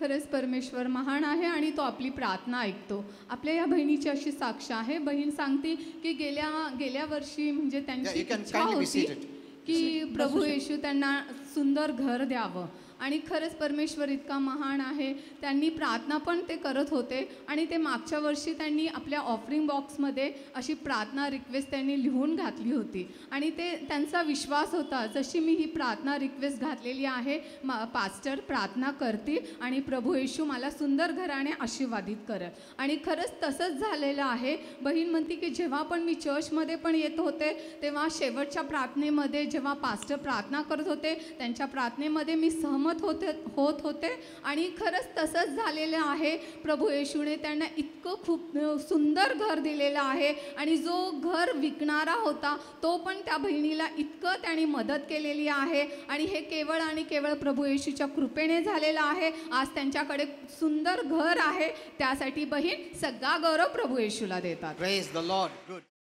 खरंच परमेश्वर महान आहे आणि तो आपली प्रार्थना ऐकतो. आपल्या या बहिणीची अशी साक्ष आहे. बहीण सांगते की गेल्या वर्षी म्हणजे त्यांची इच्छा होती की प्रभू येशू त्यांना सुंदर घर द्यावं आणि खरंच परमेश्वर इतका महान आहे. त्यांनी प्रार्थना पण ते करत होते आणि ते मागच्या वर्षी त्यांनी आपल्या ऑफरिंग बॉक्समध्ये अशी प्रार्थना रिक्वेस्ट त्यांनी लिहून घातली होती आणि ते त्यांचा विश्वास होता जशी मी ही प्रार्थना रिक्वेस्ट घातलेली आहे पास्टर प्रार्थना करतील आणि प्रभू येशू मला सुंदर घराने आशीर्वादित करेल आणि खरंच तसंच झालेलं आहे. बहीण म्हणते की जेव्हा पण मी चर्चमध्ये पण येत होते तेव्हा शेवटच्या प्रार्थनेमध्ये जेव्हा पास्टर प्रार्थना करत होते त्यांच्या प्रार्थनेमध्ये मी सहमत होत होते आणि खरंच तसंच झालेलं आहे. प्रभू येशूने त्यांना इतकं खूप सुंदर घर दिलेलं आहे आणि जो घर विकणारा होता तो पण त्या बहिणीला इतकं त्यांनी मदत केलेली आहे आणि हे केवळ आणि केवळ प्रभू येशूच्या कृपेने झालेलं आहे. आज त्यांच्याकडे सुंदर घर आहे. त्यासाठी बहीण सगळा गौरव प्रभू येशूला देतात. Praise the Lord. Good.